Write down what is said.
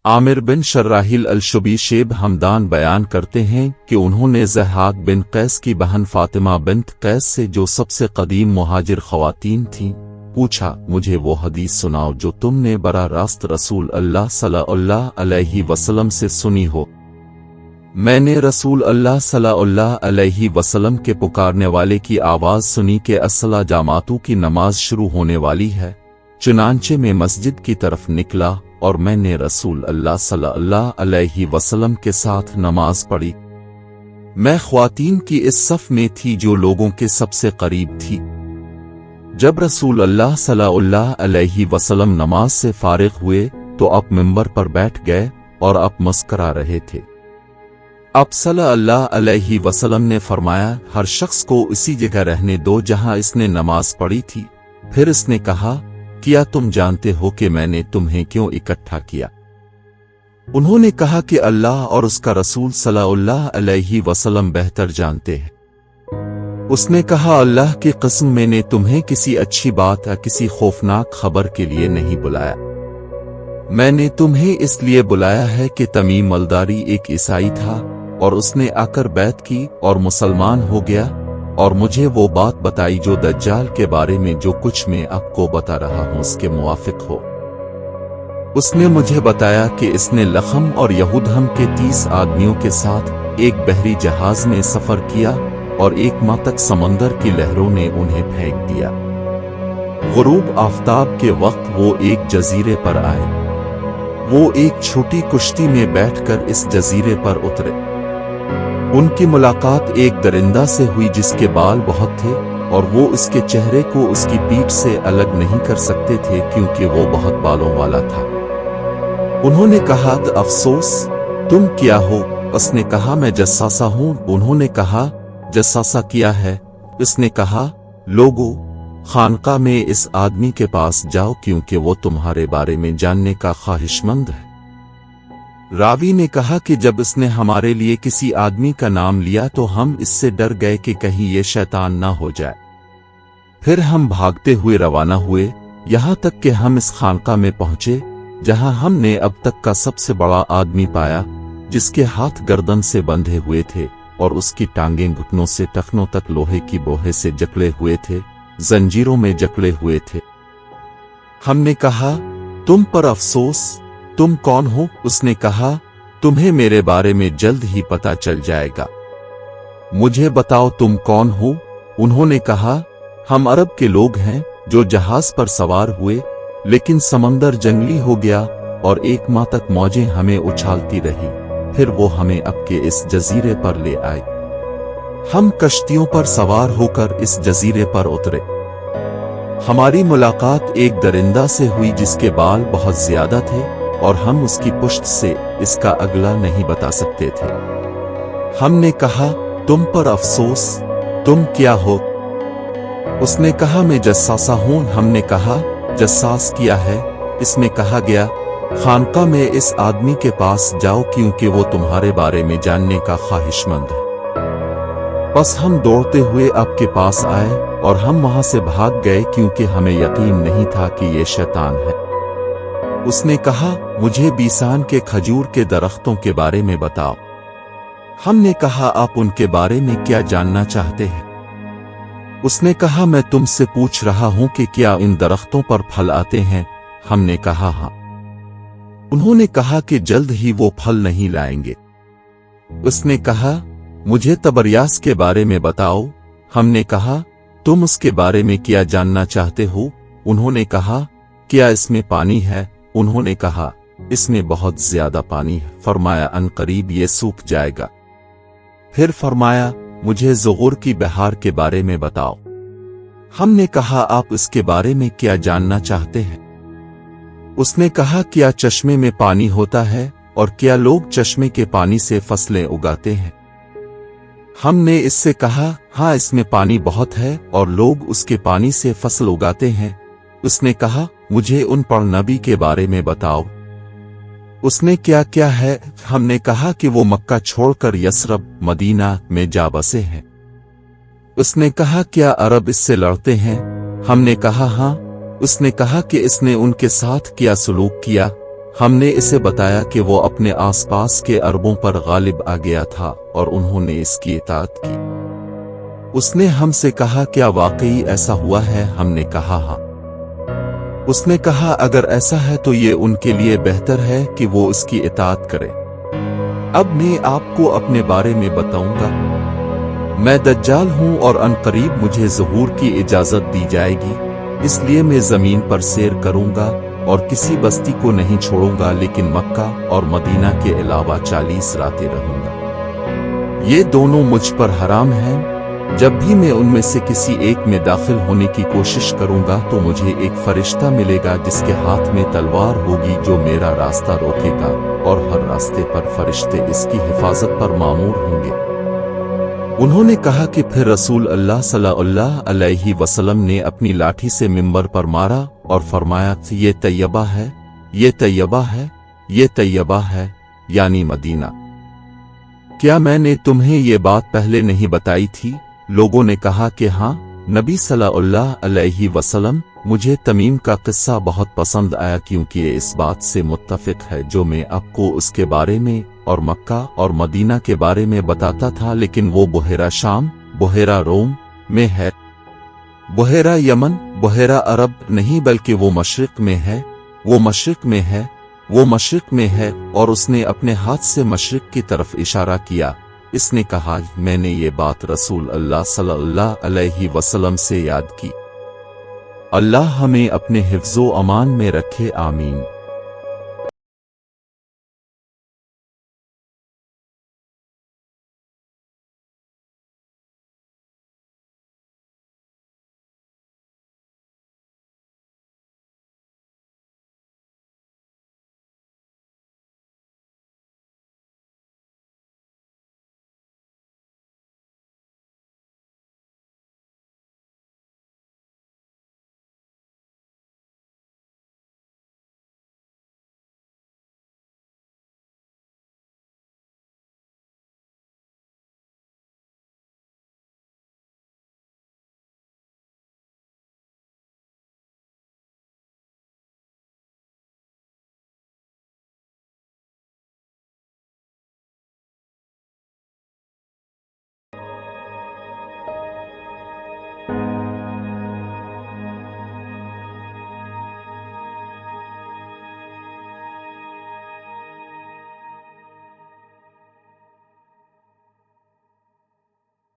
आमिर बिन शर्राहिल अल-शुबी शेब हमदान बयान करते हैं कि उन्होंने ज़हाक बिन कैस की बहन फातिमा बिन्त कैस से, जो सबसे कदीम मुहाजिर ख़वातीन थीं, पूछा, मुझे वो हदीस सुनाओ जो तुमने बरा रास्त रसूल अल्लाह सल्लल्लाहु अलैहि वसल्लम से सुनी हो। मैंने रसूल अल्लाह सल्लल्लाहु अलैहि वसल्लम के पुकारने वाले की आवाज़ सुनी कि अस्सला जामातू की नमाज शुरू होने वाली है। चुनांचे में मस्जिद की तरफ निकला और मैंने रसूल अल्लाह सल्लल्लाहु अलैहि वसल्लम के साथ नमाज पढ़ी। मैं ख्वातीन की इस सफ में थी जो लोगों के सबसे करीब थी। जब रसूल अल्लाह सल्लल्लाहु अलैहि वसल्लम नमाज से फारिग हुए तो आप मिंबर पर बैठ गए और आप मुस्करा रहे थे। आप सल्लल्लाहु अलैहि वसल्लम ने फरमाया, हर शख्स को इसी जगह रहने दो जहां इसने नमाज पढ़ी थी। फिर इसने कहा, क्या तुम जानते हो कि मैंने तुम्हें क्यों इकट्ठा किया? उन्होंने कहा कि अल्लाह और उसका रसूल सल्लल्लाहु अलैहि वसल्लम बेहतर जानते हैं। उसने कहा, अल्लाह की कसम, मैंने तुम्हें किसी अच्छी बात या किसी खौफनाक खबर के लिए नहीं बुलाया। मैंने तुम्हें इसलिए बुलाया है कि तमीम मलदारी एक ईसाई था और उसने आकर बैत की और मुसलमान हो गया, और मुझे वो बात बताई जो दज्जाल के बारे में जो कुछ मैं आपको बता रहा हूं उसके मुवाफिक हो। उसने मुझे बताया कि इसने लखम और यहूदहम के 30 आदमियों के साथ एक बहरी जहाज में सफर किया और 1 माह तक समंदर की लहरों ने उन्हें फेंक दिया। गुरूब आफताब के वक्त वो एक जजीरे पर आए। वो एक छोटी कुश्ती में बैठकर इस जजीरे पर उतरे। उनकी मुलाकात एक दरिंदा से हुई जिसके बाल बहुत थे और वो इसके चेहरे को उसकी पीठ से अलग नहीं कर सकते थे क्योंकि वो बहुत बालों वाला था। उन्होंने कहा, अफसोस, तुम क्या हो? उसने कहा, मैं जस्सासा हूं। उन्होंने कहा, जस्सासा किया है? इसने कहा, लोगों, खानका में इस आदमी के पास जाओ क्योंकि वो तुम्हारे बारे में जानने का ख्वाहिशमंद है। रावी ने कहा कि जब इसने हमारे लिए किसी आदमी का नाम लिया तो हम इससे डर गए कि कहीं ये शैतान ना हो जाए। फिर हम भागते हुए रवाना हुए, यहां तक कि हम इस खानका में पहुंचे जहां हमने अब तक का सबसे बड़ा आदमी पाया, जिसके हाथ गर्दन से बंधे हुए थे और उसकी टांगें घुटनों से टखनों तक लोहे की बोहे से जकड़े हुए थे, जंजीरों में जकड़े हुए थे। हमने कहा, तुम पर अफसोस, तुम कौन हो? उसने कहा, तुम्हें मेरे बारे में जल्द ही पता चल जाएगा। मुझे बताओ तुम कौन हो? उन्होंने कहा, हम अरब के लोग हैं जो जहाज पर सवार हुए, लेकिन समंदर जंगली हो गया और 1 माह तक मौजें हमें उछालती रही। फिर वो हमें अब के इस जजीरे पर ले आए। हम कश्तियों पर सवार होकर इस जजीरे पर उतरे। हमारी मुलाकात एक दरिंदा से हुई जिसके बाल बहुत ज्यादा थे और हम उसकी पुश्त से इसका अगला नहीं बता सकते थे। हमने कहा, तुम पर अफसोस, तुम क्या हो? उसने कहा, मैं जस्सासा हूं। हमने कहा, जस्सास किया है? इसमें कहा गया, खानका में इस आदमी के पास जाओ क्योंकि वो तुम्हारे बारे में जानने का ख्वाहिशमंद है। बस हम दौड़ते हुए आपके पास आए और हम वहां से भाग गए क्योंकि हमें यकीन नहीं था कि ये शैतान है। उसने कहा, मुझे बीसान के खजूर के दरख्तों के बारे में बताओ। हमने कहा, आप उनके बारे में क्या जानना चाहते हैं? उसने कहा, मैं तुमसे पूछ रहा हूं कि क्या इन दरख्तों पर फल आते हैं? हमने कहा, हाँ। उन्होंने कहा कि जल्द ही वो फल नहीं लाएंगे। उसने कहा, मुझे तबरियास के बारे में बताओ। हमने कहा, तुम उसके बारे में क्या जानना चाहते हो? उन्होंने कहा, क्या इसमें पानी है? उन्होंने कहा, इसमें बहुत ज्यादा पानी है। फरमाया, अनकरीब ये सूख जाएगा। फिर फरमाया, मुझे ज़ुगुर की बहार के बारे में बताओ। हमने कहा, आप इसके बारे में क्या जानना चाहते हैं? उसने कहा, क्या चश्मे में पानी होता है और क्या लोग चश्मे के पानी से फसलें उगाते हैं? हमने इससे कहा, हाँ, इसमें पानी बहुत है और लोग उसके पानी से फसल उगाते हैं। उसने कहा, मुझे उन पर नबी के बारे में बताओ। उसने क्या क्या है? हमने कहा कि वो मक्का छोड़कर यसरब, मदीना में जा बसे हैं। उसने कहा, क्या अरब इससे लड़ते हैं? हमने कहा, हाँ। उसने कहा कि इसने उनके साथ क्या सलूक किया? ہم نے اسے بتایا کہ وہ اپنے آس پاس کے عربوں پر غالب آ گیا تھا اور انہوں نے اس کی اطاعت کی۔ اس نے ہم سے کہا کیا واقعی ایسا ہوا ہے؟ ہم نے کہا ہاں۔ اس نے کہا اگر ایسا ہے تو یہ ان کے لیے بہتر ہے کہ وہ اس کی اطاعت کرے۔ اب میں آپ کو اپنے بارے میں بتاؤں گا۔ میں دجال ہوں اور عنقریب مجھے ظہور کی اجازت دی جائے گی، اس لیے میں زمین پر سیر کروں گا اور کسی بستی کو نہیں چھوڑوں گا، لیکن مکہ اور مدینہ کے علاوہ 40 راتیں رہوں گا۔ یہ دونوں مجھ پر حرام ہیں۔ جب بھی میں ان میں سے کسی ایک میں داخل ہونے کی کوشش کروں گا تو مجھے ایک فرشتہ ملے گا جس کے ہاتھ میں تلوار ہوگی جو میرا راستہ روکے گا، اور ہر راستے پر فرشتے اس کی حفاظت پر مامور ہوں گے۔ انہوں نے کہا کہ پھر رسول اللہ صلی اللہ علیہ وسلم نے اپنی لاٹھی سے منبر پر مارا اور فرمایا یہ طیبہ ہے، یہ طیبہ ہے، یہ طیبہ ہے، یعنی مدینہ۔ کیا میں نے تمہیں یہ بات پہلے نہیں بتائی تھی؟ لوگوں نے کہا کہ ہاں نبی صلی اللہ علیہ وسلم، مجھے تمیم کا قصہ بہت پسند آیا کیونکہ یہ اس بات سے متفق ہے جو میں آپ کو اس کے بارے میں اور مکہ اور مدینہ کے بارے میں بتاتا تھا، لیکن وہ بحیرہ شام، بحیرہ روم میں ہے، بحیرہ یمن، بحیرہ عرب نہیں بلکہ وہ مشرق میں ہے، وہ مشرق میں ہے، وہ مشرق میں ہے۔ اور اس نے اپنے ہاتھ سے مشرق کی طرف اشارہ کیا۔ اس نے کہا میں نے یہ بات رسول اللہ صلی اللہ علیہ وسلم سے یاد کی۔ اللہ ہمیں اپنے حفظ و امان میں رکھے، آمین۔